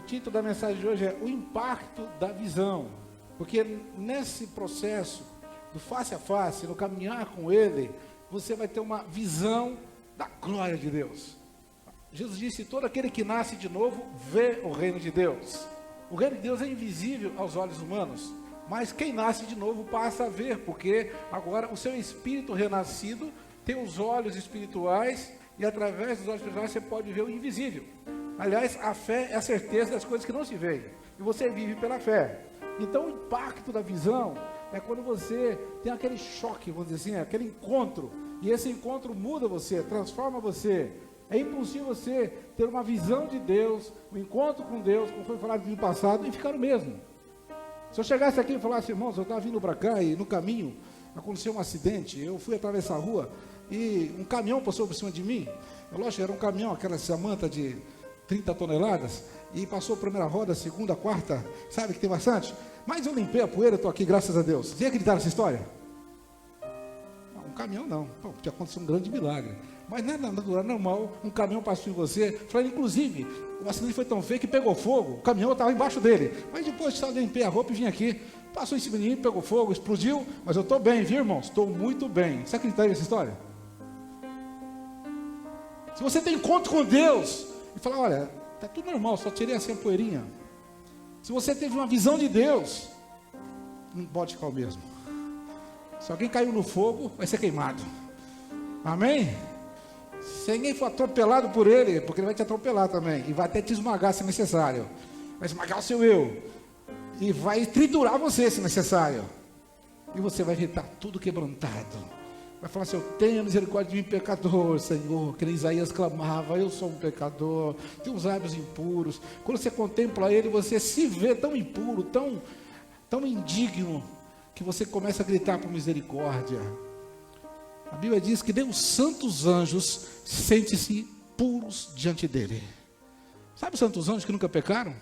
título da mensagem de hoje é o impacto da visão, porque nesse processo do face a face, no caminhar com Ele, você vai ter uma visão da glória de Deus. Jesus disse: todo aquele que nasce de novo vê o reino de Deus. O reino de Deus é invisível aos olhos humanos, mas quem nasce de novo passa a ver, porque agora o seu espírito renascido tem os olhos espirituais, e através dos olhos espirituais você pode ver o invisível. Aliás, a fé é a certeza das coisas que não se veem, e você vive pela fé. Então o impacto da visão é quando você tem aquele choque, vamos dizer assim, aquele encontro, e esse encontro muda você, transforma você. É impossível você ter uma visão de Deus, um encontro com Deus, como foi falado no passado, e ficar o mesmo. Se eu chegasse aqui e falasse: irmãos, eu estava vindo para cá e no caminho aconteceu um acidente, eu fui atravessar a rua e um caminhão passou por cima de mim. Lógico, era um caminhão, aquela Samanta de 30 toneladas, e passou a primeira roda, a segunda, a quarta, sabe que tem bastante? Mas eu limpei a poeira, estou aqui, graças a Deus. Você acreditar nessa história? Não, um caminhão não, porque aconteceu um grande milagre. Mas não é natural, normal, um caminhão passou em você. Inclusive, o acidente foi tão feio que pegou fogo, o caminhão estava embaixo dele. Mas depois eu limpei a roupa e vim aqui, passou em cima de mim, pegou fogo, explodiu, mas eu estou bem, viu, irmãos? Estou muito bem. Você acredita nessa história? Se você tem encontro com Deus e falar: olha, está tudo normal, só tirei assim a poeirinha. Se você teve uma visão de Deus, não pode ficar o mesmo. Se alguém caiu no fogo, vai ser queimado. Amém? Se ninguém for atropelado por ele, porque ele vai te atropelar também, e vai até te esmagar se necessário, vai esmagar o seu eu, e vai triturar você se necessário, e você vai estar tudo quebrantado, vai falar assim: eu tenho misericórdia de mim, pecador, Senhor, que nem Isaías clamava: eu sou um pecador, tenho os lábios impuros. Quando você contempla ele, você se vê tão impuro, tão indigno, que você começa a gritar por misericórdia. A Bíblia diz que nem os santos anjos sentem-se puros diante dele. Sabe os santos anjos que nunca pecaram?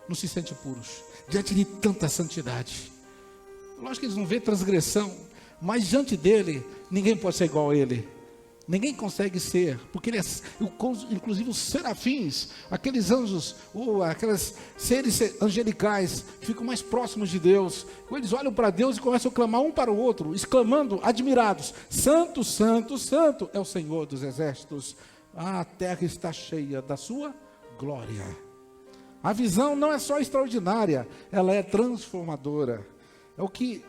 Não se sentem puros diante de tanta santidade. Lógico que eles não vêem transgressão, mas diante dele, ninguém pode ser igual a ele. Ninguém consegue ser, porque ele é, inclusive os serafins, aqueles anjos, ou aqueles seres angelicais, ficam mais próximos de Deus. Eles olham para Deus e começam a clamar um para o outro, exclamando, admirados: santo, santo, santo é o Senhor dos exércitos. A terra está cheia da sua glória. A visão não é só extraordinária, ela é transformadora. É o que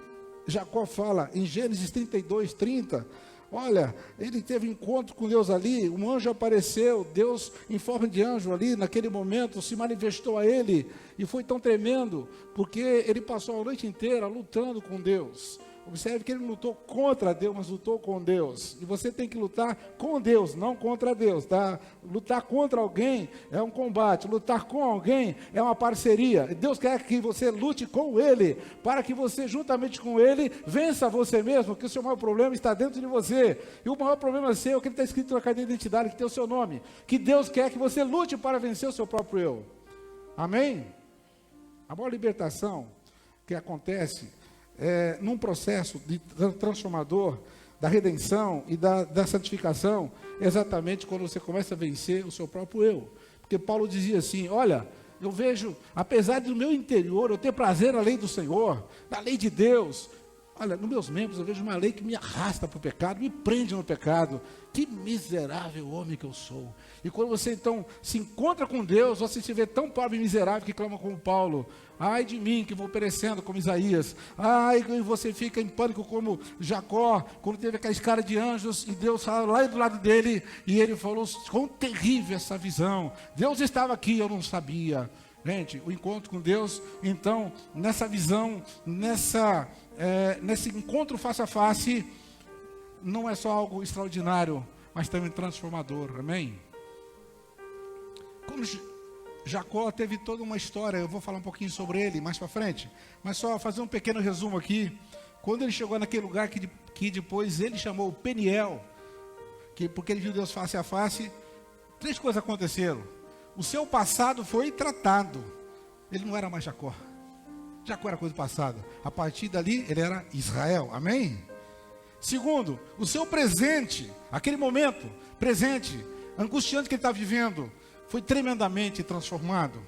Jacó fala em Gênesis 32, 30. Olha, ele teve encontro com Deus ali, um anjo apareceu, Deus em forma de anjo ali, naquele momento, se manifestou a ele, e foi tão tremendo, porque ele passou a noite inteira lutando com Deus. Observe que ele não lutou contra Deus, mas lutou com Deus. E você tem que lutar com Deus, não contra Deus, tá? Lutar contra alguém é um combate, lutar com alguém é uma parceria. Deus quer que você lute com Ele, para que você, juntamente com Ele, vença você mesmo, porque o seu maior problema está dentro de você. E o maior problema seu é o que está escrito na carta de identidade, que tem o seu nome. Que Deus quer que você lute para vencer o seu próprio eu. Amém? A maior libertação que acontece num processo de transformador, da redenção e da santificação, exatamente quando você começa a vencer o seu próprio eu. Porque Paulo dizia assim: olha, eu vejo, apesar do meu interior, eu ter prazer na lei do Senhor, na lei de Deus, olha, nos meus membros eu vejo uma lei que me arrasta para o pecado, me prende no pecado. Que miserável homem que eu sou. E quando você então se encontra com Deus, você se vê tão pobre e miserável que clama como Paulo: ai de mim que vou perecendo como Isaías. Ai, e você fica em pânico como Jacó, quando teve aquela escada de anjos e Deus estava lá do lado dele, e ele falou: quão terrível essa visão, Deus estava aqui, eu não sabia. Gente, o encontro com Deus, então, nessa visão, nesse encontro face a face, não é só algo extraordinário, mas também transformador. Amém? Como Jacó teve toda uma história, eu vou falar um pouquinho sobre ele mais para frente, mas só fazer um pequeno resumo aqui. Quando ele chegou naquele lugar que depois ele chamou Peniel, porque ele viu Deus face a face, 3 coisas aconteceram. O seu passado foi tratado. Ele não era mais Jacó. Jacó era coisa do passado. A partir dali ele era Israel. Amém? Segundo, o seu presente, aquele momento presente, angustiante que ele está vivendo, foi tremendamente transformado.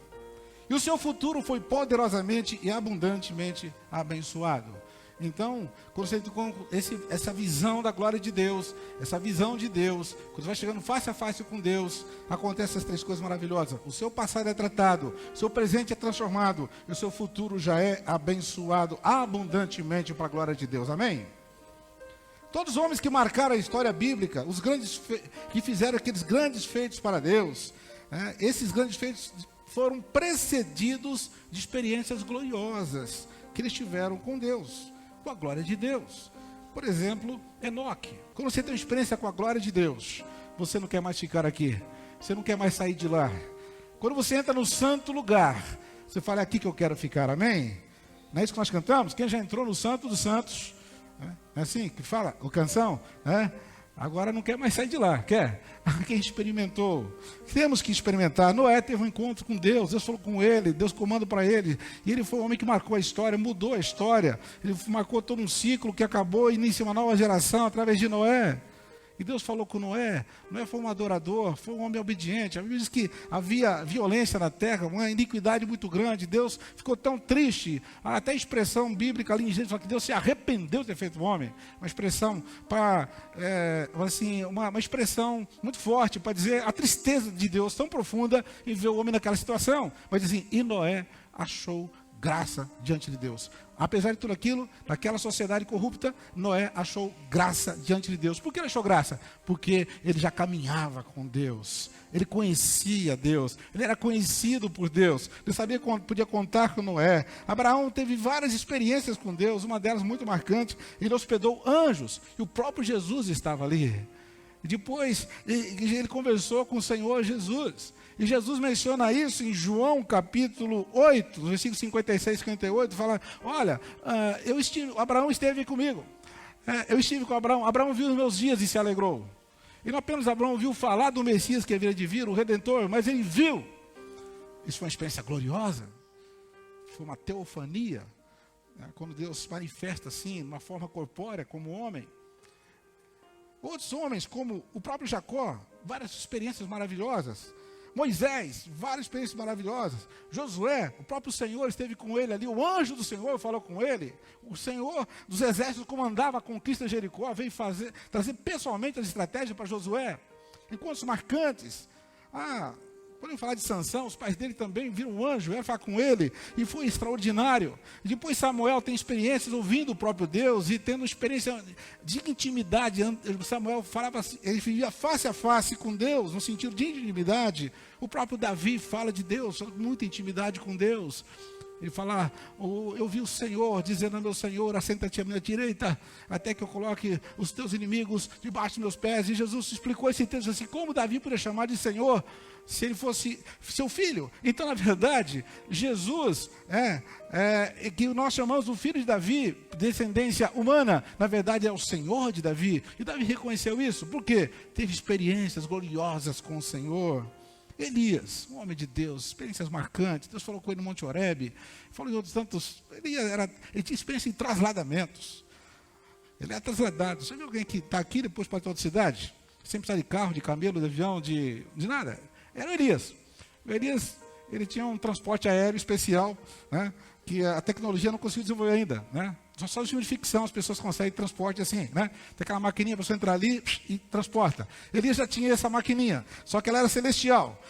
E o seu futuro foi poderosamente e abundantemente abençoado. Então, quando você tem essa visão da glória de Deus, essa visão de Deus, quando você vai chegando face a face com Deus, acontecem essas três coisas maravilhosas. O seu passado é tratado, o seu presente é transformado, e o seu futuro já é abençoado abundantemente para a glória de Deus. Amém? Todos os homens que marcaram a história bíblica, os grandes que fizeram aqueles grandes feitos para Deus, esses grandes feitos foram precedidos de experiências gloriosas que eles tiveram com Deus, com a glória de Deus. Por exemplo, Enoque. Quando você tem uma experiência com a glória de Deus, você não quer mais ficar aqui, você não quer mais sair de lá. Quando você entra no santo lugar, você fala, é aqui que eu quero ficar, amém? Não é isso que nós cantamos? Quem já entrou no santo dos santos, não é assim que fala a canção? Agora não quer mais sair de lá, quer? Quem experimentou? Temos que experimentar. Noé teve um encontro com Deus, Deus falou com ele, Deus comanda para ele. E ele foi o homem que marcou a história, mudou a história. Ele marcou todo um ciclo que acabou e inicia uma nova geração através de Noé. E Deus falou com Noé. Noé foi um adorador, foi um homem obediente. A Bíblia diz que havia violência na terra, uma iniquidade muito grande. Deus ficou tão triste. Até a expressão bíblica ali em Gênesis fala que Deus se arrependeu de ter feito o homem. Uma expressão uma expressão muito forte para dizer a tristeza de Deus tão profunda em ver o homem naquela situação. Mas assim, e Noé achou graça diante de Deus. Apesar de tudo aquilo, naquela sociedade corrupta, Noé achou graça diante de Deus. Por que ele achou graça? Porque ele já caminhava com Deus. Ele conhecia Deus. Ele era conhecido por Deus. Ele sabia quando podia contar com Noé. Abraão teve várias experiências com Deus, uma delas muito marcante. Ele hospedou anjos e o próprio Jesus estava ali. E depois ele conversou com o Senhor Jesus. E Jesus menciona isso em João capítulo 8, versículos 56 e 58, fala, olha, Abraão esteve comigo. Eu estive com Abraão. Abraão viu os meus dias e se alegrou. E não apenas Abraão viu falar do Messias que haveria de vir, o Redentor, mas ele viu. Isso foi uma experiência gloriosa. Foi uma teofania. Quando Deus se manifesta assim, de uma forma corpórea, como homem. Outros homens, como o próprio Jacó, várias experiências maravilhosas. Moisés, várias experiências maravilhosas. Josué, o próprio Senhor esteve com ele ali. O anjo do Senhor falou com ele. O Senhor dos exércitos comandava a conquista de Jericó. Veio trazer pessoalmente as estratégias para Josué. Encontros marcantes. Podemos falar de Sansão, os pais dele também viram um anjo, vieram falar com ele, e foi extraordinário. Depois Samuel tem experiências ouvindo o próprio Deus, e tendo experiência de intimidade. Samuel falava assim, ele vivia face a face com Deus, no sentido de intimidade. O próprio Davi fala de Deus, muita intimidade com Deus. Ele fala, eu vi o Senhor dizendo ao meu Senhor, assenta-te à minha direita, até que eu coloque os teus inimigos debaixo dos meus pés. E Jesus explicou esse texto assim, como Davi podia chamar de Senhor, se ele fosse seu filho? Então, na verdade, Jesus que nós chamamos o filho de Davi, descendência humana, na verdade é o Senhor de Davi. E Davi reconheceu isso, por quê? Teve experiências gloriosas com o Senhor. Elias, um homem de Deus, experiências marcantes. Deus falou com ele no Monte Horebe, falou em outros tantos. Ele tinha experiência em trasladamentos. Ele é trasladado. Você viu alguém que está aqui depois para outra cidade? Sem precisar de carro, de camelo, de avião, de nada. Era o Elias. O Elias, ele tinha um transporte aéreo especial, que a tecnologia não conseguiu desenvolver ainda, Só os filmes de ficção as pessoas conseguem transporte assim, Tem aquela maquininha para você entrar ali e transporta. Elias já tinha essa maquininha, só que ela era celestial,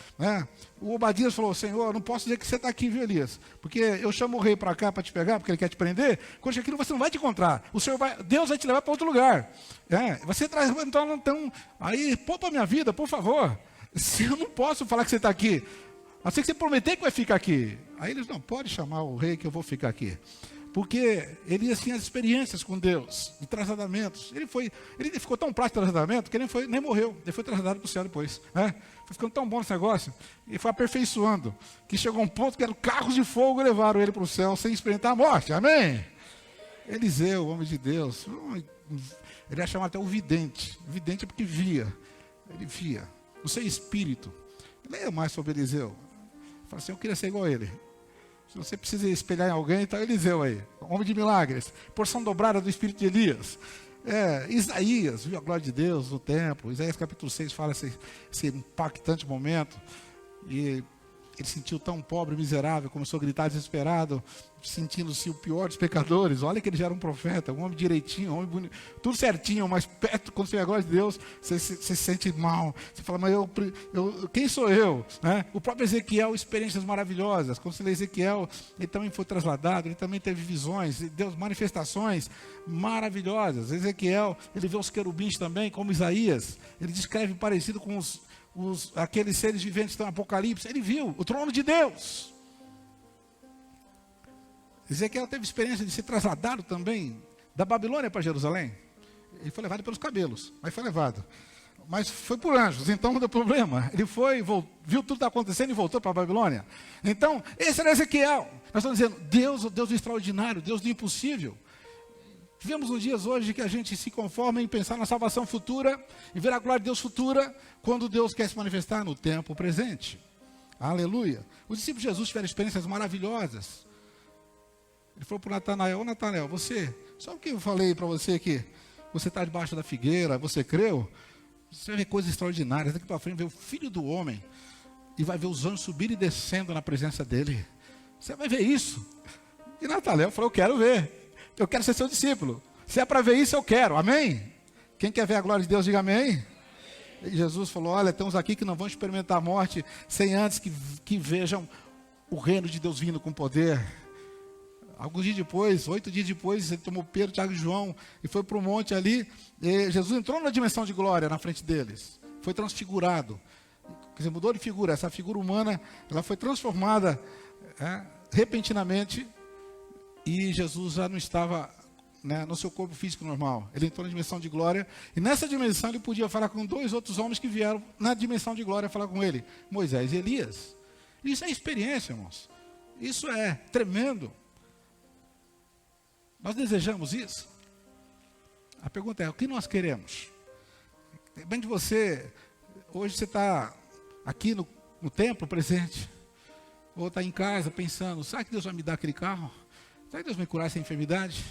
O Obadias falou, Senhor, eu não posso dizer que você está aqui, viu, Elias? Porque eu chamo o rei para cá para te pegar, porque ele quer te prender. Quando chegar aqui, você não vai te encontrar. Deus vai te levar para outro lugar. Você traz, então, aí, poupa a minha vida, por favor. Se eu não posso falar que você está aqui, a ser que você prometer que vai ficar aqui. Aí eles, não, pode chamar o rei que eu vou ficar aqui. Porque Elias tinha experiências com Deus, de trasladamentos. Ele ficou tão prático de trasadamento que ele nem morreu. Ele foi trasladado para o céu depois. Foi ficando tão bom esse negócio. E foi aperfeiçoando. Que chegou a um ponto que eram carros de fogo levaram ele para o céu sem experimentar a morte. Amém? Eliseu, homem de Deus. Ele é chamado até o vidente. Vidente é porque via. Ele via. No seu espírito. Leia mais sobre Eliseu. Fala assim, eu queria ser igual a ele. Se você precisa espelhar em alguém, está Eliseu aí. Homem de milagres. Porção dobrada do espírito de Elias. Isaías viu a glória de Deus no templo. Isaías capítulo 6 fala esse impactante momento. E ele se sentiu tão pobre, miserável, começou a gritar desesperado, sentindo-se o pior dos pecadores. Olha que ele já era um profeta, um homem direitinho, um homem bonito, tudo certinho, mas perto, quando você vê a glória de Deus, você se sente mal. Você fala, mas quem sou eu? Né? O próprio Ezequiel, experiências maravilhosas. Quando você lê Ezequiel, ele também foi trasladado, ele também teve visões, Deus, manifestações maravilhosas. Ezequiel, ele vê os querubins também, como Isaías, ele descreve parecido com aqueles seres viventes que estão no Apocalipse. Ele viu o trono de Deus. Ezequiel teve experiência de ser trasladado também da Babilônia para Jerusalém. Ele foi levado pelos cabelos, mas foi levado. Mas foi por anjos, então não deu problema. Ele foi, viu tudo que está acontecendo e voltou para a Babilônia. Então, esse era Ezequiel. Nós estamos dizendo, Deus, o Deus do extraordinário, Deus do impossível. Vivemos nos dias hoje que a gente se conforma em pensar na salvação futura, em ver a glória de Deus futura, quando Deus quer se manifestar no tempo presente. Aleluia. Os discípulos de Jesus tiveram experiências maravilhosas. Ele falou para o Natanael, ô Natanael, sabe o que eu falei para você aqui? Você está debaixo da figueira, você creu? Você vai ver coisas extraordinárias. Daqui para frente vê o Filho do Homem e vai ver os anjos subirem e descendo na presença dele. Você vai ver isso. E Natanael falou, eu quero ver. Eu quero ser seu discípulo. Se é para ver isso, eu quero. Amém? Quem quer ver a glória de Deus, diga amém. E Jesus falou, olha, temos aqui que não vão experimentar a morte sem antes que vejam o reino de Deus vindo com poder. Alguns dias depois, 8 dias depois, ele tomou Pedro, Tiago e João e foi para o monte ali. E Jesus entrou na dimensão de glória na frente deles. Foi transfigurado. Quer dizer, mudou de figura. Essa figura humana, ela foi transformada repentinamente. E Jesus já não estava, né, no seu corpo físico normal. Ele entrou na dimensão de glória. E nessa dimensão ele podia falar com 2 outros homens que vieram na dimensão de glória falar com ele. Moisés e Elias. Isso é experiência, irmãos. Isso é tremendo. Nós desejamos isso? A pergunta é, o que nós queremos? Bem de você, hoje você está aqui no templo presente. Ou está em casa pensando, será que Deus vai me dar aquele carro? Será que Deus vai curar essa enfermidade?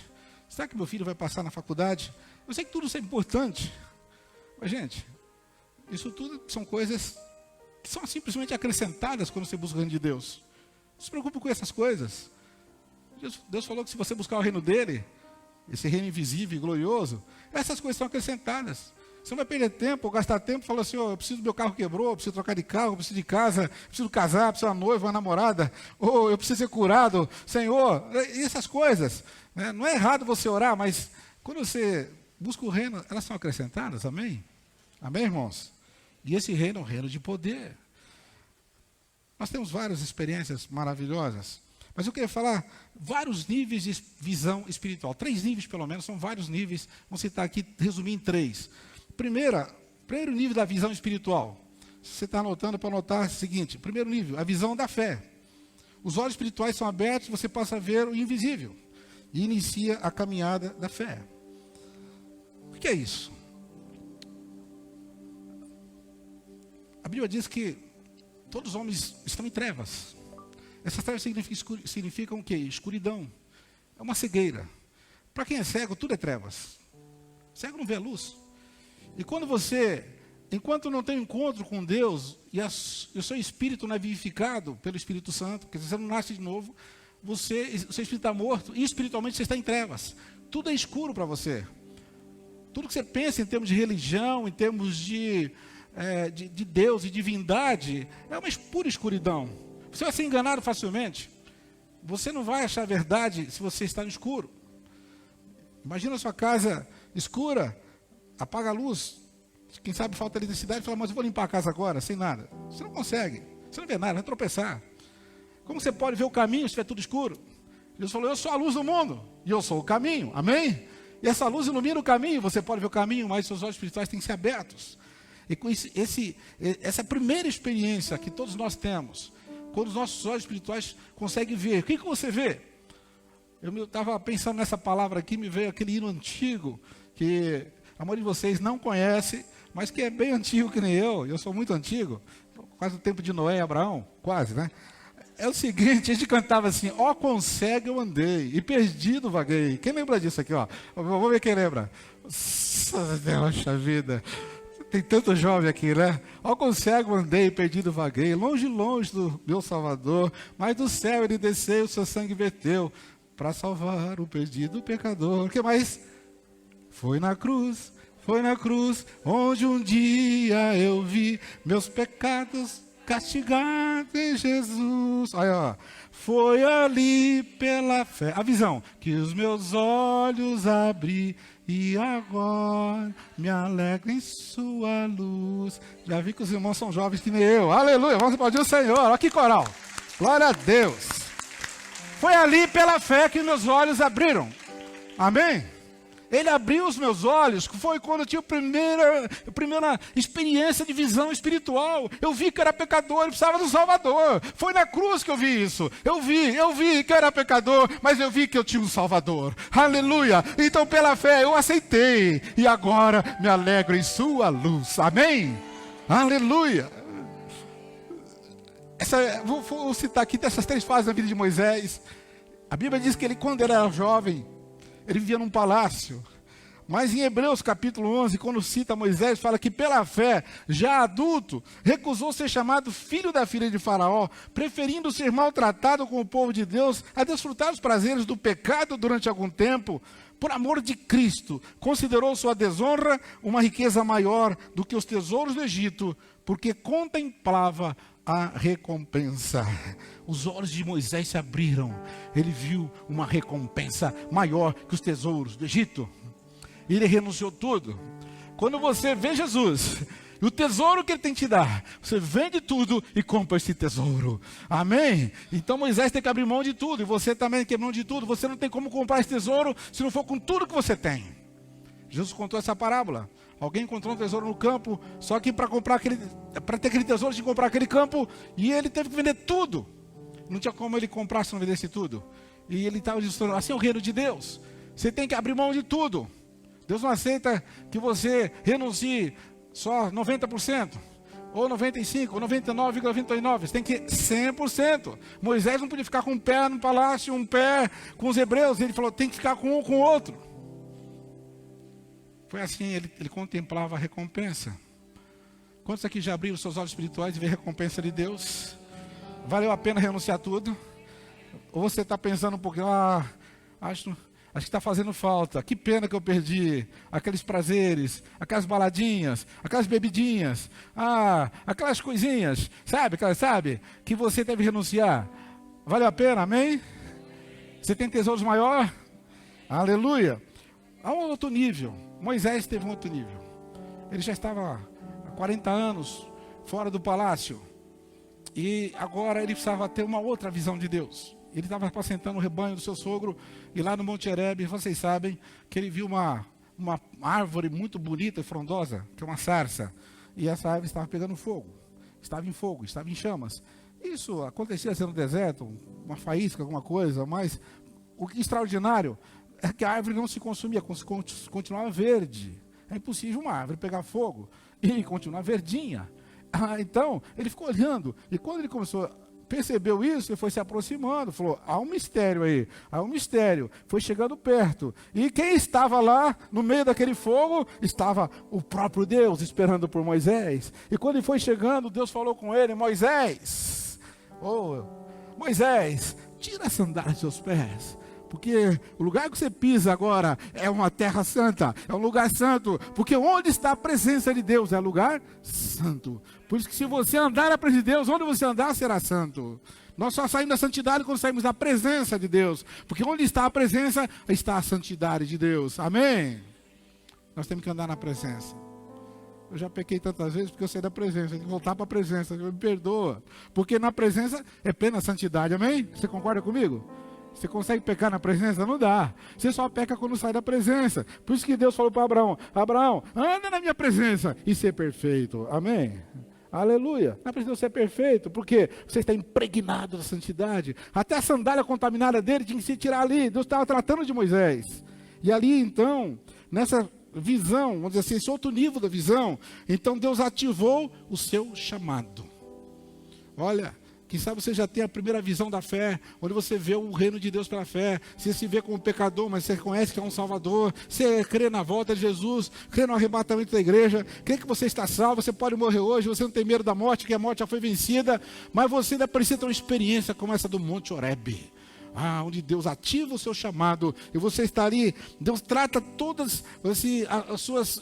Será que meu filho vai passar na faculdade? Eu sei que tudo isso é importante. Mas, gente, isso tudo são coisas que são simplesmente acrescentadas quando você busca o reino de Deus. Não se preocupe com essas coisas. Deus falou que se você buscar o reino dele, esse reino invisível e glorioso, essas coisas são acrescentadas. Você não vai perder tempo ou gastar tempo falando assim, eu preciso do meu carro quebrou, eu preciso trocar de carro, eu preciso de casa, eu preciso casar, eu preciso de uma noiva, uma namorada, ou eu preciso ser curado, Senhor, e essas coisas. Né? Não é errado você orar, mas quando você busca o reino, elas são acrescentadas, amém? Amém, irmãos? E esse reino é um reino de poder. Nós temos várias experiências maravilhosas, mas eu queria falar vários níveis de visão espiritual. 3 níveis, pelo menos, são vários níveis. Vamos citar aqui, resumir em 3. Primeiro nível da visão espiritual. Se você está anotando, para anotar o seguinte. Primeiro nível, a visão da fé. Os olhos espirituais são abertos, você passa a ver o invisível. E inicia a caminhada da fé. O que é isso? A Bíblia diz que todos os homens estão em trevas. Essas trevas significam o quê? Escuridão. É uma cegueira. Para quem é cego, tudo é trevas. Cego não vê a luz. E quando você, enquanto não tem encontro com Deus, e o seu espírito não é vivificado pelo Espírito Santo, porque você não nasce de novo, o seu espírito está morto, e espiritualmente você está em trevas. Tudo é escuro para você. Tudo que você pensa em termos de religião, em termos de Deus e divindade, é uma pura escuridão. Você vai ser enganado facilmente. Você não vai achar a verdade se você está no escuro. Imagina a sua casa escura, apaga a luz. Quem sabe falta eletricidade, fala, mas eu vou limpar a casa agora, sem nada. Você não consegue. Você não vê nada, vai tropeçar. Como você pode ver o caminho se estiver tudo escuro? Jesus falou, eu sou a luz do mundo, e eu sou o caminho. Amém? E essa luz ilumina o caminho, você pode ver o caminho, mas seus olhos espirituais têm que ser abertos. E com essa primeira experiência que todos nós temos, quando os nossos olhos espirituais conseguem ver, o que você vê? Eu estava pensando nessa palavra aqui, me veio aquele hino antigo, que a maioria de vocês não conhece, mas que é bem antigo que nem eu sou muito antigo, quase o tempo de Noé e Abraão, quase, né? É o seguinte, a gente cantava assim, ó quão cego eu andei, e perdido vaguei. Quem lembra disso aqui, ó? Vamos ver quem lembra. Poxa vida, tem tanto jovem aqui, né? Algum cego andei, perdido vaguei, longe, longe do meu Salvador, mas do céu ele desceu, o seu sangue verteu, para salvar o perdido pecador. O que mais? Foi na cruz, onde um dia eu vi meus pecados castigados em Jesus. Olha, ó. Foi ali pela fé, a visão, que os meus olhos abri e agora me alegro em sua luz. Já vi que os irmãos são jovens que nem eu. Aleluia, vamos aplaudir o Senhor. Olha que coral. Glória a Deus. Foi ali pela fé que meus olhos abriram. Amém? Ele abriu os meus olhos, foi quando eu tive a primeira experiência de visão espiritual. Eu vi que era pecador e precisava do Salvador. Foi na cruz que eu vi isso. Eu vi que eu era pecador, mas eu vi que eu tinha um Salvador. Aleluia! Então pela fé eu aceitei e agora me alegro em sua luz. Amém? Aleluia! Vou citar aqui dessas 3 fases da vida de Moisés. A Bíblia diz que ele, quando ele era jovem, ele vivia num palácio. Mas em Hebreus capítulo 11, quando cita Moisés, fala que pela fé, já adulto, recusou ser chamado filho da filha de Faraó, preferindo ser maltratado com o povo de Deus a desfrutar os prazeres do pecado durante algum tempo. Por amor de Cristo, considerou sua desonra uma riqueza maior do que os tesouros do Egito, porque contemplava a recompensa. Os olhos de Moisés se abriram. Ele viu uma recompensa maior que os tesouros do Egito. E ele renunciou tudo. Quando você vê Jesus e o tesouro que ele tem que te dar, você vende tudo e compra esse tesouro. Amém? Então Moisés tem que abrir mão de tudo. E você também tem que abrir mão de tudo. Você não tem como comprar esse tesouro se não for com tudo que você tem. Jesus contou essa parábola. Alguém encontrou um tesouro no campo, só que para ter aquele tesouro tinha que comprar aquele campo, e ele teve que vender tudo. Não tinha como ele comprar se não vendesse tudo. E ele estava dizendo, assim é o reino de Deus. Você tem que abrir mão de tudo. Deus não aceita que você renuncie só 90%, ou 95%, ou 99,99%. Você tem que ir 100%. Moisés não podia ficar com um pé no palácio, um pé com os hebreus. Ele falou, tem que ficar com um com o outro. Foi assim, ele contemplava a recompensa. Quantos aqui já abriram seus olhos espirituais e vê a recompensa de Deus? Valeu a pena renunciar tudo? Ou você está pensando um pouquinho, acho que está fazendo falta. Que pena que eu perdi aqueles prazeres, aquelas baladinhas, aquelas bebidinhas, aquelas coisinhas, sabe, que você deve renunciar. Valeu a pena, amém? Você tem tesouros maior? Aleluia! A um outro nível. Moisés teve um outro nível. Ele já estava há 40 anos fora do palácio. E agora ele precisava ter uma outra visão de Deus. Ele estava apacentando o rebanho do seu sogro. E lá no Monte Horebe, vocês sabem que ele viu uma árvore muito bonita e frondosa, que é uma sarça. E essa árvore estava pegando fogo. Estava em fogo, estava em chamas. Isso acontecia no deserto, uma faísca, alguma coisa. Mas o que é extraordinário é que a árvore não se consumia, continuava verde. É impossível uma árvore pegar fogo e continuar verdinha. Então, ele ficou olhando. E quando ele percebeu isso, ele foi se aproximando. Falou, há um mistério aí. Há um mistério. Foi chegando perto. E quem estava lá, no meio daquele fogo, estava o próprio Deus, esperando por Moisés. E quando ele foi chegando, Deus falou com ele, Moisés, tira a sandália dos seus pés. Porque o lugar que você pisa agora é uma terra santa, é um lugar santo. Porque onde está a presença de Deus é lugar santo. Por isso que se você andar na presença de Deus, onde você andar será santo. Nós só saímos da santidade quando saímos da presença de Deus. Porque onde está a presença, está a santidade de Deus. Amém? Nós temos que andar na presença. Eu já pequei tantas vezes porque eu saí da presença. Tem que voltar para a presença. Me perdoa. Porque na presença é plena santidade. Amém? Você concorda comigo? Você consegue pecar na presença? Não dá. Você só peca quando sai da presença. Por isso que Deus falou para Abraão, Abraão, anda na minha presença e ser perfeito. Amém? Aleluia. Não é para Deus ser perfeito, porque você está impregnado da santidade. Até a sandália contaminada dele tinha que se tirar ali. Deus estava tratando de Moisés. E ali então, nessa visão, vamos dizer assim, esse outro nível da visão, então Deus ativou o seu chamado. Olha, Quem sabe você já tem a primeira visão da fé, onde você vê o reino de Deus pela fé. Você se vê como pecador, mas você reconhece que é um Salvador. Você crê na volta de Jesus, crê no arrebatamento da igreja, crê que você está salvo, você pode morrer hoje, você não tem medo da morte, que a morte já foi vencida. Mas você ainda precisa ter uma experiência como essa do Monte Horebe. Onde Deus ativa o seu chamado e você está ali. Deus trata todos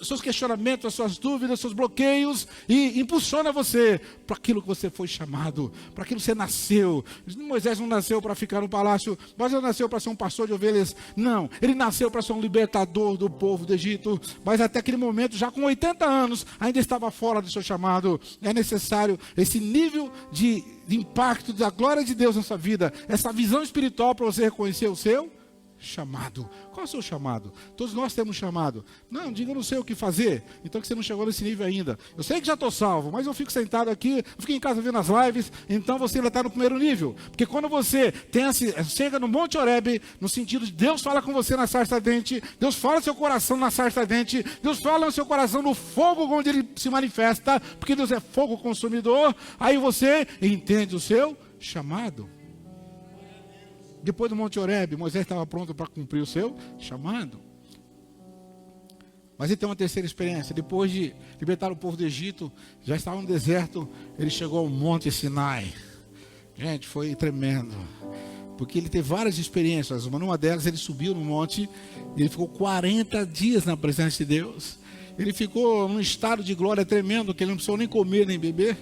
seus questionamentos, as suas dúvidas, seus bloqueios e impulsiona você para aquilo que você foi chamado, para aquilo que você nasceu. Moisés não nasceu para ficar no palácio, Moisés não nasceu para ser um pastor de ovelhas, não, ele nasceu para ser um libertador do povo do Egito, mas até aquele momento, já com 80 anos, ainda estava fora do seu chamado. É necessário esse nível de impacto da glória de Deus na sua vida, essa visão espiritual para você reconhecer o seu chamado. Qual é o seu chamado? Todos nós temos chamado. Não, diga, eu não sei o que fazer. Então que você não chegou nesse nível ainda. Eu sei que já estou salvo, mas eu fico sentado aqui, eu fico em casa vendo as lives, então você ainda está no primeiro nível. Porque quando você chega no Monte Horebe, no sentido de Deus fala com você na sarça ardente, Deus fala no seu coração na sarça ardente, Deus fala no seu coração no fogo onde ele se manifesta, porque Deus é fogo consumidor, aí você entende o seu chamado. Depois do Monte Horebe, Moisés estava pronto para cumprir o seu chamado. Mas ele tem uma terceira experiência. Depois de libertar o povo do Egito, já estava no deserto, ele chegou ao Monte Sinai. Gente, foi tremendo. Porque ele teve várias experiências. Numa delas, ele subiu no monte, e ele ficou 40 dias na presença de Deus. Ele ficou num estado de glória tremendo, que ele não precisou nem comer nem beber.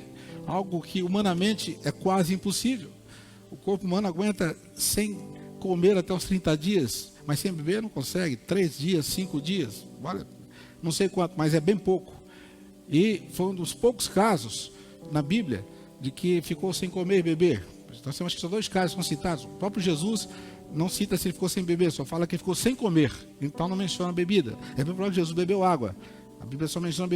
Algo que humanamente é quase impossível. O corpo humano aguenta sem comer até uns 30 dias, mas sem beber não consegue. 3 dias, 5 dias, olha, não sei quanto, mas é bem pouco. E foi um dos poucos casos na Bíblia de que ficou sem comer e beber. Então, acho que são 2 casos que são citados. O próprio Jesus não cita se ele ficou sem beber, só fala que ele ficou sem comer. Então não menciona bebida. É bem provável que Jesus bebeu água. A Bíblia só menciona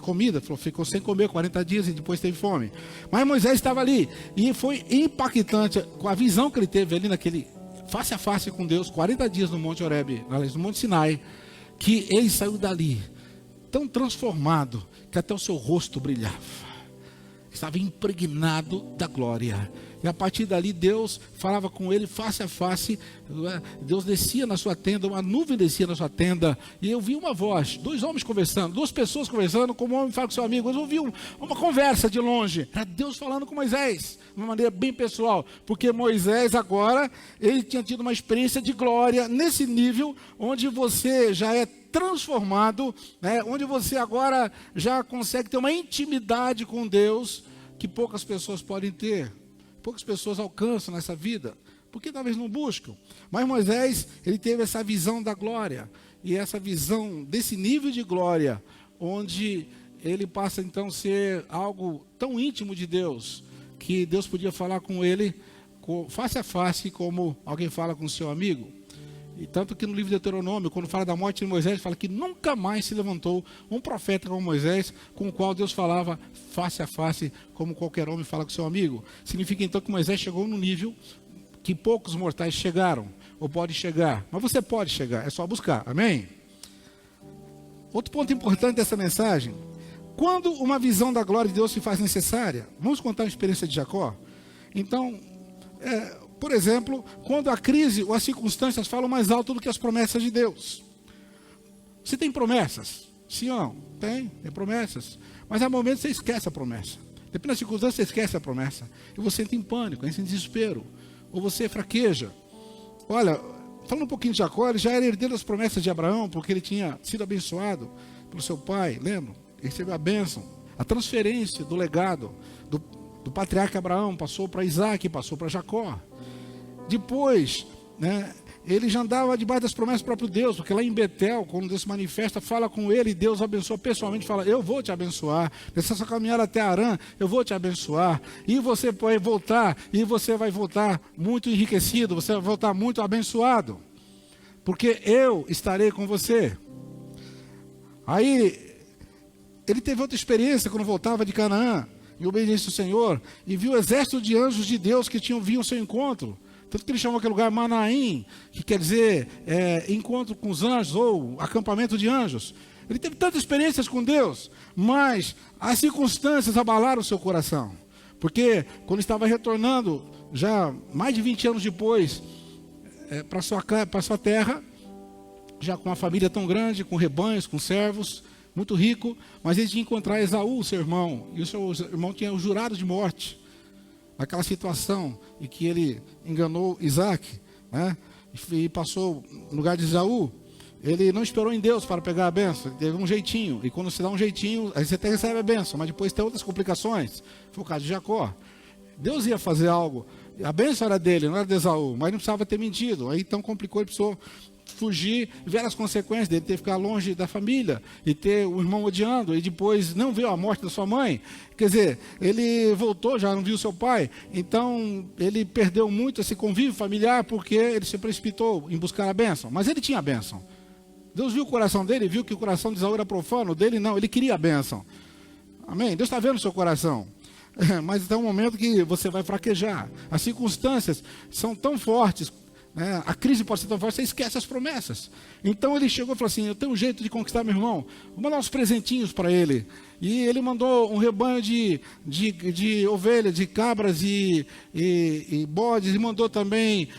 comida, ficou sem comer 40 dias e depois teve fome. Mas Moisés estava ali e foi impactante com a visão que ele teve ali naquele face a face com Deus, 40 dias no Monte Horebe, no Monte Sinai, que ele saiu dali tão transformado que até o seu rosto brilhava. Estava impregnado da glória. E a partir dali Deus falava com ele face a face. Deus descia na sua tenda, uma nuvem descia na sua tenda. E eu vi uma voz, 2 homens conversando, 2 pessoas conversando, como um homem fala com seu amigo. Eu ouvi uma conversa de longe. Era Deus falando com Moisés, de uma maneira bem pessoal. Porque Moisés agora, ele tinha tido uma experiência de glória nesse nível, onde você já é transformado, né? Onde você agora já consegue ter uma intimidade com Deus que poucas pessoas podem ter. Poucas pessoas alcançam nessa vida, porque talvez não buscam. Mas Moisés, ele teve essa visão da glória, e essa visão desse nível de glória, onde ele passa então a ser algo tão íntimo de Deus, que Deus podia falar com ele face a face, como alguém fala com o seu amigo. E tanto que no livro de Deuteronômio, quando fala da morte de Moisés, fala que nunca mais se levantou um profeta como Moisés, com o qual Deus falava face a face, como qualquer homem fala com seu amigo. Significa então que Moisés chegou no nível que poucos mortais chegaram, ou podem chegar. Mas você pode chegar, é só buscar, amém? Outro ponto importante dessa mensagem: quando uma visão da glória de Deus se faz necessária, vamos contar a experiência de Jacó? Então, por exemplo, quando a crise ou as circunstâncias falam mais alto do que as promessas de Deus. Você tem promessas? Sim ou não? Tem promessas. Mas há momentos que você esquece a promessa. Depende da circunstância, você esquece a promessa. E você entra em pânico, entra em desespero. Ou você fraqueja. Olha, falando um pouquinho de Jacó, ele já era herdeiro das promessas de Abraão, porque ele tinha sido abençoado pelo seu pai, lembra? Ele recebeu a bênção, a transferência do legado do patriarca Abraão, passou para Isaac, passou para Jacó. Depois, né, ele já andava debaixo das promessas do próprio Deus, porque lá em Betel, quando Deus se manifesta, fala com ele, e Deus abençoa pessoalmente, fala: eu vou te abençoar, nessa sua caminhada até Arã, eu vou te abençoar, e você pode voltar, e você vai voltar muito enriquecido, você vai voltar muito abençoado, porque eu estarei com você. Aí, ele teve outra experiência quando voltava de Canaã, em obediência ao Senhor, e viu o exército de anjos de Deus que vinham ao seu encontro. Tanto que ele chamou aquele lugar Manaim, que quer dizer encontro com os anjos, ou acampamento de anjos. Ele teve tantas experiências com Deus, mas as circunstâncias abalaram o seu coração. Porque quando estava retornando, já mais de 20 anos depois, para sua terra, já com uma família tão grande, com rebanhos, com servos, muito rico, mas ele tinha que encontrar Esaú, seu irmão, e o seu irmão tinha o jurado de morte. Naquela situação em que ele enganou Isaac, né, e passou no lugar de Esaú, ele não esperou em Deus para pegar a bênção, ele teve um jeitinho, e quando você dá um jeitinho, aí você até recebe a bênção, mas depois tem outras complicações. Foi o caso de Jacó. Deus ia fazer algo, a bênção era dele, não era de Esaú, mas não precisava ter mentido, aí então complicou, ele precisou fugir, ver as consequências dele ter que ficar longe da família e ter o irmão odiando e depois não ver a morte da sua mãe. Quer dizer, ele voltou, já não viu seu pai, então ele perdeu muito esse convívio familiar porque ele se precipitou em buscar a bênção, mas ele tinha a bênção. Deus viu o coração dele, viu que o coração de Esaú era profano, dele não, ele queria a bênção. Amém? Deus está vendo o seu coração. Mas tem um momento que você vai fraquejar, as circunstâncias são tão fortes, a crise pode ser tão forte, você esquece as promessas. Então ele chegou e falou assim, eu tenho um jeito de conquistar meu irmão, vou mandar uns presentinhos para ele. E ele mandou um rebanho de ovelhas, de cabras e bodes, e mandou também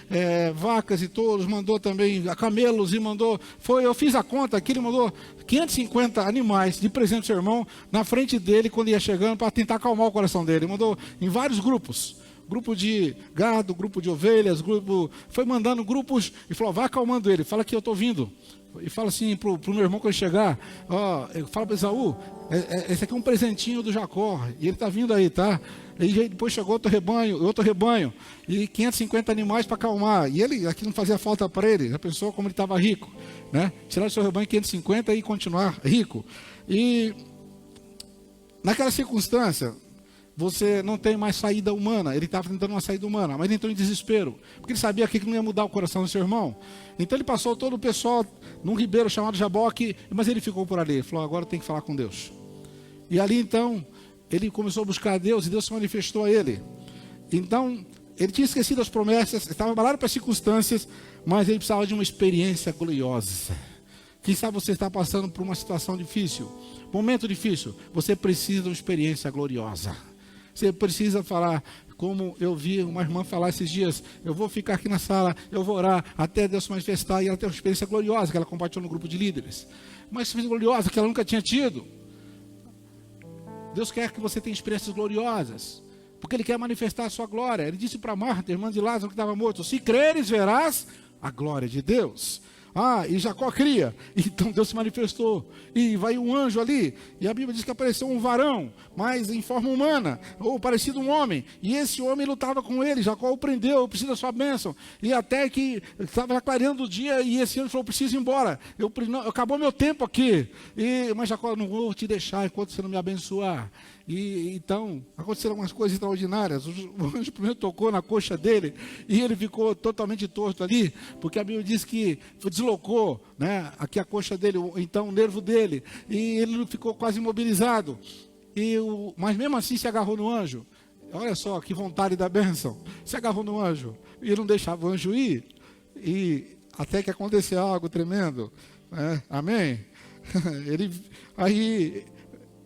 vacas e touros, mandou também camelos, e mandou, eu fiz a conta aqui, ele mandou 550 animais de presente ao seu irmão, na frente dele, quando ia chegando, para tentar acalmar o coração dele. Ele mandou em vários grupos. Grupo de gado, grupo de ovelhas, foi mandando grupos e falou, vai acalmando ele, fala que eu estou vindo. E fala assim pro meu irmão quando chegar, fala para Esaú, esse aqui é um presentinho do Jacó, e ele está vindo aí, tá? E depois chegou outro rebanho, e 550 animais para acalmar. E ele, aqui não fazia falta para ele, já pensou como ele estava rico, né? Tirar do seu rebanho 550 e continuar rico. E naquela circunstância, você não tem mais saída humana. Ele estava tentando uma saída humana, mas ele entrou em desespero, porque ele sabia que não ia mudar o coração do seu irmão. Então ele passou todo o pessoal num ribeiro chamado Jaboque, mas ele ficou por ali. Ele falou, agora tem que falar com Deus. E ali então, ele começou a buscar a Deus, e Deus se manifestou a ele. Então, ele tinha esquecido as promessas, estava abalado para as circunstâncias, mas ele precisava de uma experiência gloriosa. Quem sabe você está passando por uma situação difícil, momento difícil, você precisa de uma experiência gloriosa. Você precisa falar, como eu vi uma irmã falar esses dias, eu vou ficar aqui na sala, eu vou orar até Deus se manifestar, e ela tem uma experiência gloriosa que ela compartilhou no grupo de líderes. Uma experiência gloriosa que ela nunca tinha tido. Deus quer que você tenha experiências gloriosas, porque Ele quer manifestar a sua glória. Ele disse para Marta, irmã de Lázaro que estava morto, se creres verás a glória de Deus. E Jacó cria, então Deus se manifestou, e vai um anjo ali, e a Bíblia diz que apareceu um varão, mas em forma humana, ou parecido um homem, e esse homem lutava com ele, Jacó o prendeu, precisa da sua bênção, e até que estava clareando o dia, e esse anjo falou, preciso ir embora, acabou meu tempo aqui, mas Jacó, não vou te deixar enquanto você não me abençoar. E então aconteceram algumas coisas extraordinárias. O anjo primeiro tocou na coxa dele e ele ficou totalmente torto ali, porque a Bíblia diz que deslocou, né, aqui a coxa dele, então o nervo dele, e ele ficou quase imobilizado. Mas mesmo assim se agarrou no anjo. Olha só que vontade da bênção. Se agarrou no anjo e não deixava o anjo ir, e até que aconteceu algo tremendo, né? Amém?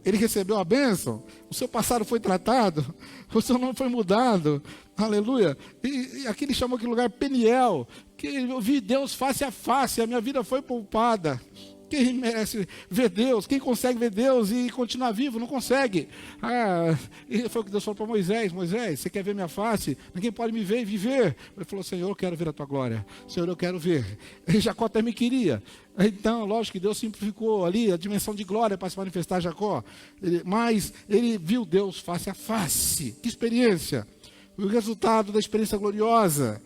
Ele recebeu a bênção, o seu passado foi tratado, o seu nome foi mudado, aleluia. E aqui ele chamou aquele lugar Peniel, que eu vi Deus face a face, a minha vida foi poupada. Quem merece ver Deus, quem consegue ver Deus e continuar vivo, não consegue. E foi o que Deus falou para Moisés, você quer ver minha face? Ninguém pode me ver e viver. Ele falou, Senhor, eu quero ver a tua glória, Senhor, eu quero ver. E Jacó até me queria. Então, lógico que Deus simplificou ali a dimensão de glória para se manifestar a Jacó. Mas ele viu Deus face a face. Que experiência! O resultado da experiência gloriosa.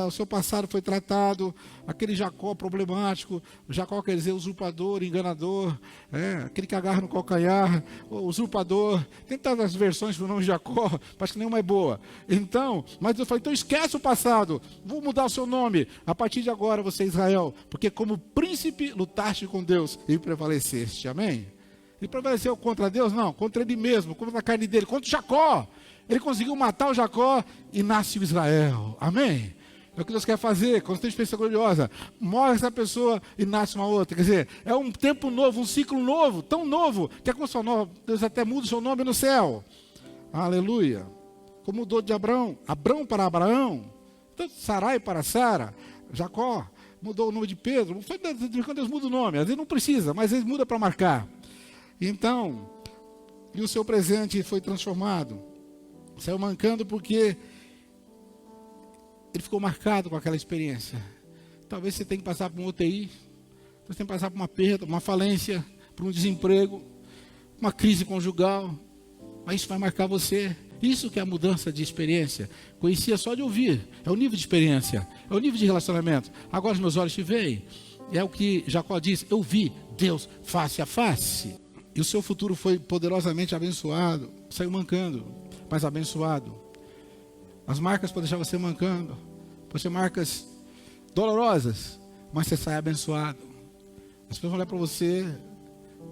O seu passado foi tratado, aquele Jacó problemático, Jacó quer dizer usurpador, enganador, aquele que agarra no calcanhar, usurpador, tem tantas versões do nome de Jacó, acho que nenhuma é boa. Então, mas Deus falou, então esquece o passado, vou mudar o seu nome, a partir de agora você é Israel, porque como príncipe lutaste com Deus e prevaleceste, amém? Ele prevaleceu contra Deus? Não, contra ele mesmo, contra a carne dele, contra Jacó. Ele conseguiu matar o Jacó e nasce o Israel. Amém? É o que Deus quer fazer, quando tem experiência gloriosa. Morre essa pessoa e nasce uma outra. Quer dizer, é um tempo novo, um ciclo novo, tão novo, que é como seu nome, Deus até muda o seu nome no céu. Aleluia. Como mudou de Abrão para Abraão, tanto Sarai para Sara, Jacó, mudou o nome de Pedro. De quando eles mudam o nome, às vezes não precisa, mas eles mudam para marcar. Então, e o seu presente foi transformado. Saiu mancando porque ele ficou marcado com aquela experiência. Talvez você tenha que passar por um UTI, você tem que passar por uma perda, uma falência, por um desemprego, uma crise conjugal. Mas isso vai marcar você. Isso que é a mudança de experiência. Conhecia só de ouvir. É o nível de experiência. É o nível de relacionamento. Agora os meus olhos te veem. É o que Jacó disse. Eu vi Deus face a face. E o seu futuro foi poderosamente abençoado. Saiu mancando, mas abençoado. As marcas podem deixar você mancando. Pode ser marcas dolorosas, mas você sai abençoado. As pessoas vão olhar para você.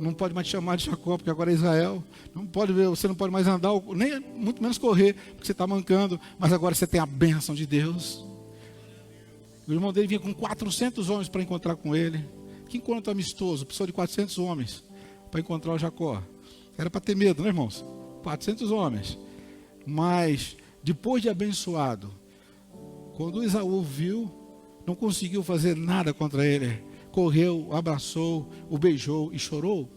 Não pode mais te chamar de Jacó, porque agora é Israel. Não pode ver, você não pode mais andar, nem muito menos correr, porque você está mancando. Mas agora você tem a bênção de Deus. O irmão dele vinha com 400 homens para encontrar com ele. Que encontro amistoso, precisou de 400 homens para encontrar o Jacó. Era para ter medo, né, irmãos? 400 homens. Mas, depois de abençoado, quando Esaú viu, não conseguiu fazer nada contra ele. Correu, o abraçou, o beijou e chorou.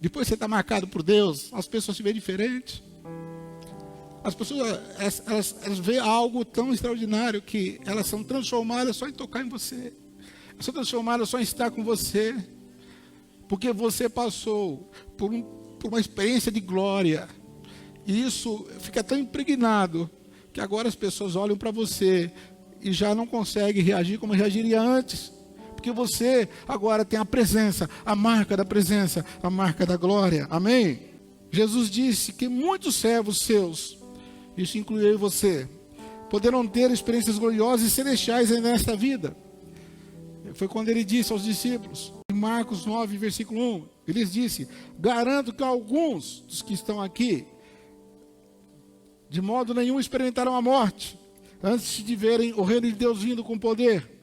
Depois você está marcado por Deus, as pessoas se veem diferentes. As pessoas, elas veem algo tão extraordinário que elas são transformadas só em tocar em você. Elas são transformadas só em estar com você. Porque você passou por uma experiência de glória. E isso fica tão impregnado que agora as pessoas olham para você e já não consegue reagir como reagiria antes. Porque você agora tem a presença, a marca da presença, a marca da glória. Amém? Jesus disse que muitos servos seus, isso inclui você, poderão ter experiências gloriosas e celestiais ainda nesta vida. Foi quando ele disse aos discípulos, em Marcos 9, versículo 1, ele lhes disse: garanto que alguns dos que estão aqui, de modo nenhum experimentarão a morte, antes de verem o reino de Deus vindo com poder.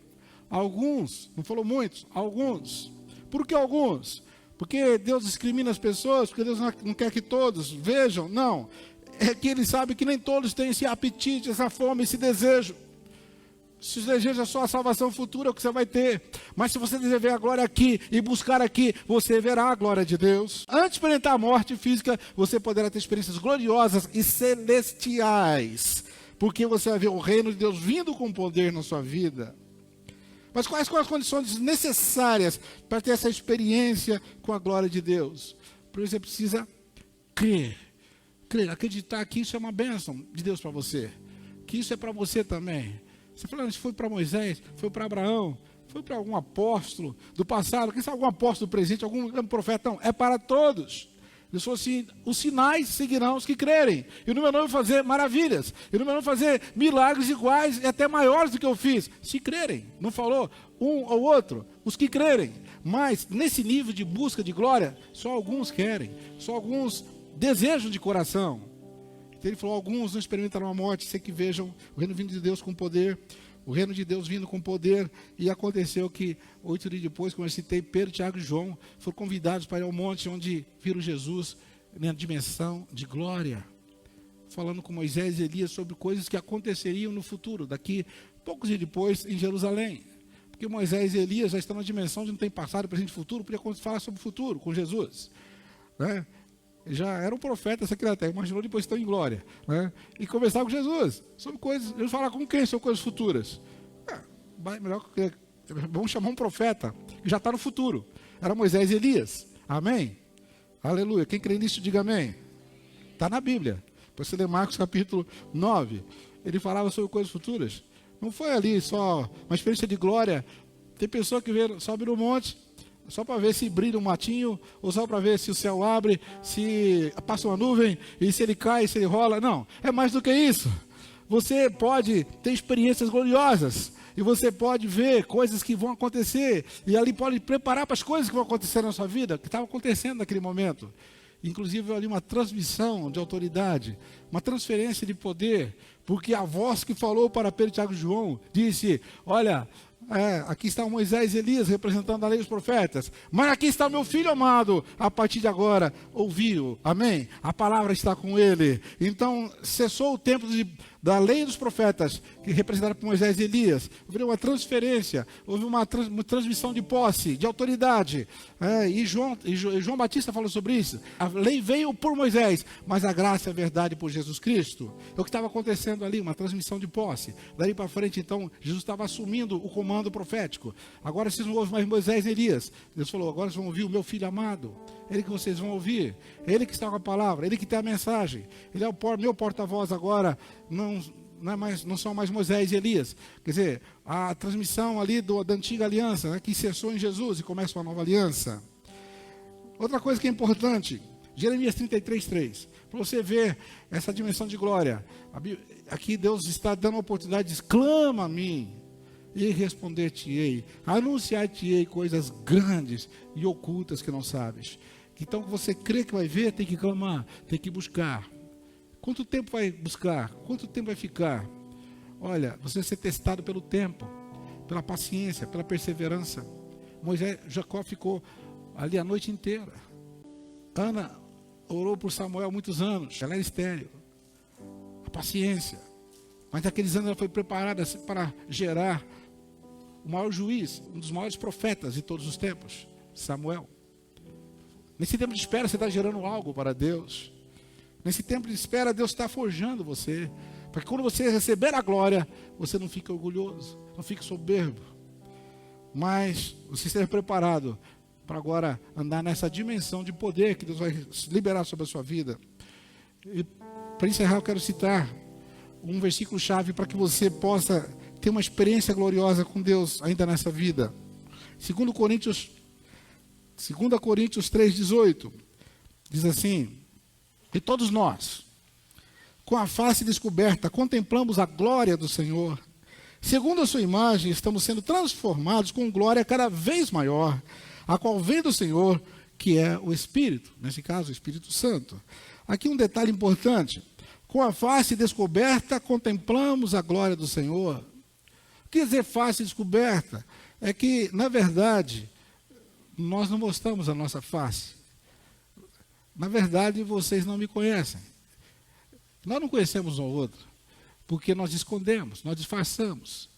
Alguns, não falou muitos, alguns. Por que alguns? Porque Deus discrimina as pessoas, porque Deus não quer que todos vejam. Não, é que Ele sabe que nem todos têm esse apetite, essa fome, esse desejo. Se você deseja só a salvação futura, é o que você vai ter. Mas se você desejar a glória aqui e buscar aqui, você verá a glória de Deus. Antes de experimentar a morte física, você poderá ter experiências gloriosas e celestiais. Porque você vai ver o reino de Deus vindo com poder na sua vida. Mas quais são as condições necessárias para ter essa experiência com a glória de Deus? Primeiro você precisa crer. Crer, acreditar que isso é uma bênção de Deus para você. Que isso é para você também. Você falou, isso foi para Moisés, foi para Abraão, foi para algum apóstolo do passado, quem sabe algum apóstolo presente, algum profeta? Não, é para todos. Ele falou assim, os sinais seguirão os que crerem. E no meu nome fazer maravilhas. E no meu nome fazer milagres iguais e até maiores do que eu fiz. Se crerem. Não falou um ou outro. Os que crerem. Mas nesse nível de busca de glória, só alguns querem. Só alguns desejam de coração. Então ele falou, alguns não experimentarão a morte, sei que vejam o reino vindo de Deus com poder. O reino de Deus vindo com poder. E aconteceu que 8 dias depois, como eu citei, Pedro, Tiago e João foram convidados para ir ao monte onde viram Jesus na dimensão de glória. Falando com Moisés e Elias sobre coisas que aconteceriam no futuro, daqui poucos dias depois em Jerusalém. Porque Moisés e Elias já estão na dimensão de não tem passado, presente e futuro, podia falar sobre o futuro com Jesus. Né? Já era um profeta essa aqui na terra, imaginou depois estão em glória, né? E conversar com Jesus sobre coisas, ele falar com quem sobre coisas futuras. Melhor que vamos chamar um profeta que já está no futuro. Era Moisés e Elias. Amém? Aleluia. Quem crê nisso, diga amém. Está na Bíblia. Depois você lê Marcos capítulo 9. Ele falava sobre coisas futuras. Não foi ali só uma experiência de glória. Tem pessoa que sobe no monte só para ver se brilha um matinho, ou só para ver se o céu abre, se passa uma nuvem, e se ele cai, se ele rola. Não, é mais do que isso. Você pode ter experiências gloriosas, e você pode ver coisas que vão acontecer, e ali pode preparar para as coisas que vão acontecer na sua vida, que estavam acontecendo naquele momento. Inclusive ali uma transmissão de autoridade, uma transferência de poder, porque a voz que falou para Pedro, Tiago e João disse, olha, Aqui está Moisés e Elias representando a lei dos profetas. Mas aqui está meu filho amado. A partir de agora, ouviu. Amém? A palavra está com ele. Então, cessou o tempo da lei dos profetas, que representada por Moisés e Elias. Houve uma transferência, houve uma transmissão de posse, de autoridade. E João Batista falou sobre isso. A lei veio por Moisés, mas a graça e a verdade por Jesus Cristo. É o que estava acontecendo ali, uma transmissão de posse. Daí para frente, então, Jesus estava assumindo o comando profético. Agora vocês não ouvem mais Moisés e Elias. Deus falou, agora vocês vão ouvir o meu filho amado. Ele que vocês vão ouvir. Ele que está com a palavra, ele que tem a mensagem. Ele é o meu porta-voz agora. Não são mais Moisés e Elias. Quer dizer, a transmissão ali da antiga aliança, né, que cessou em Jesus e começa uma nova aliança. Outra coisa que é importante, Jeremias 33:3, para você ver essa dimensão de glória. Aqui Deus está dando a oportunidade, diz, clama a mim e responder-te-ei, anunciar-te-ei coisas grandes e ocultas que não sabes. Então, que você crê que vai ver, tem que clamar, tem que buscar. Quanto tempo vai buscar? Quanto tempo vai ficar? Olha, você vai ser testado pelo tempo, pela paciência, pela perseverança. Jacó ficou ali a noite inteira. Ana orou por Samuel muitos anos. Ela era estéril. A paciência. Mas naqueles anos ela foi preparada para gerar o maior juiz, um dos maiores profetas de todos os tempos, Samuel. Nesse tempo de espera você está gerando algo para Deus. Nesse tempo de espera, Deus está forjando você. Para que quando você receber a glória, você não fique orgulhoso, não fique soberbo. Mas você esteja preparado para agora andar nessa dimensão de poder que Deus vai liberar sobre a sua vida. E para encerrar, eu quero citar um versículo-chave para que você possa ter uma experiência gloriosa com Deus ainda nessa vida. 2 Coríntios 3:18 diz assim: e todos nós, com a face descoberta, contemplamos a glória do Senhor. Segundo a sua imagem, estamos sendo transformados com glória cada vez maior, a qual vem do Senhor, que é o Espírito. Nesse caso, o Espírito Santo. Aqui um detalhe importante. Com a face descoberta, contemplamos a glória do Senhor. O que quer dizer face descoberta? É que, na verdade, nós não mostramos a nossa face. Na verdade, vocês não me conhecem. Nós não conhecemos um ao outro, porque nós escondemos, nós disfarçamos.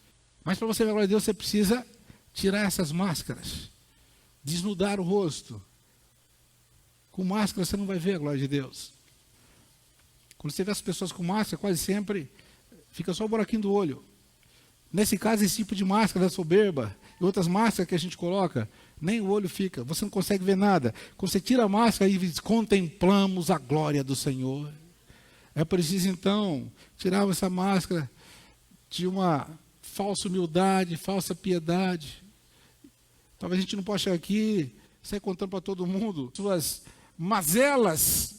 Mas para você ver a glória de Deus, você precisa tirar essas máscaras, desnudar o rosto. Com máscara você não vai ver a glória de Deus. Quando você vê as pessoas com máscara, quase sempre fica só o buraquinho do olho. Nesse caso, esse tipo de máscara da soberba e outras máscaras que a gente coloca, nem o olho fica, você não consegue ver nada. Quando você tira a máscara e diz, contemplamos a glória do Senhor. É preciso então tirar essa máscara de uma falsa humildade, falsa piedade. Talvez a gente não possa chegar aqui, sair contando para todo mundo suas mazelas,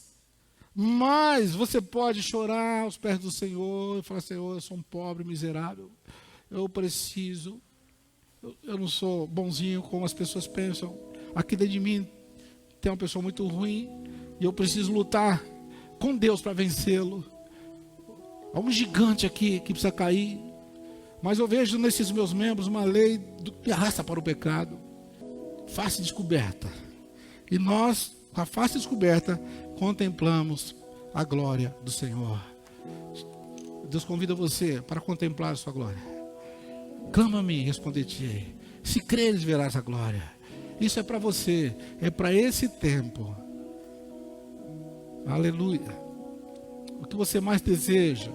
mas você pode chorar aos pés do Senhor e falar, Senhor, eu sou um pobre miserável, eu preciso. Eu não sou bonzinho como as pessoas pensam. Aqui dentro de mim tem uma pessoa muito ruim e eu preciso lutar com Deus para vencê-lo. Há um gigante aqui que precisa cair. Mas eu vejo nesses meus membros uma lei que arrasta para o pecado. Face descoberta. E nós, com a face descoberta, contemplamos a glória do Senhor. Deus convida você para contemplar a sua glória. Clama-me e responder-te-ei. Se creres, verás a glória. Isso é para você, é para esse tempo. Aleluia. O que você mais deseja?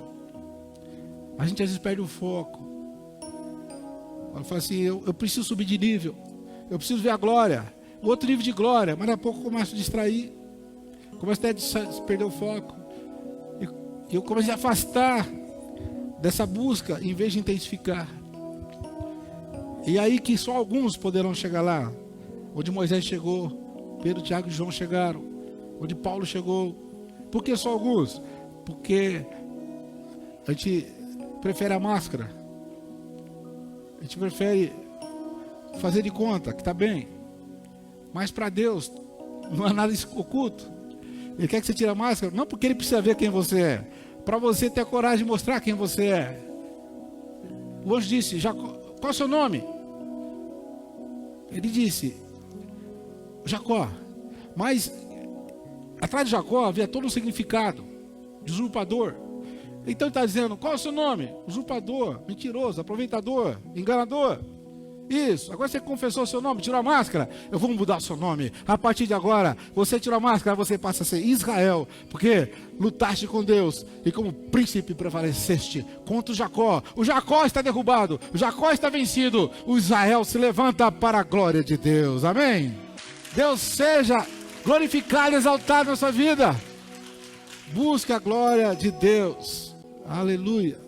A gente às vezes perde o foco. Ela fala assim, eu preciso subir de nível. Eu preciso ver a glória. Outro nível de glória. Mas daqui a pouco eu começo a distrair. Começo até a perder o foco. E eu começo a afastar dessa busca em vez de intensificar. E aí que só alguns poderão chegar lá. Onde Moisés chegou, Pedro, Tiago e João chegaram. Onde Paulo chegou. Por que só alguns? Porque a gente prefere a máscara. A gente prefere fazer de conta que está bem. Mas para Deus não há nada oculto. Ele quer que você tire a máscara, não porque Ele precisa ver quem você é. Para você ter a coragem de mostrar quem você é. O anjo disse, Jacó, qual é o seu nome? Ele disse, Jacó, mas atrás de Jacó havia todo um significado de usurpador. Então ele está dizendo, qual é o seu nome? Usurpador, mentiroso, aproveitador, enganador. Isso, agora você confessou o seu nome, tirou a máscara, eu vou mudar o seu nome. A partir de agora, você tirou a máscara, você passa a ser Israel, porque lutaste com Deus e como príncipe prevaleceste contra o Jacó. O Jacó está derrubado, o Jacó está vencido, o Israel se levanta para a glória de Deus, amém? Deus seja glorificado, exaltado na sua vida. Busque a glória de Deus, aleluia.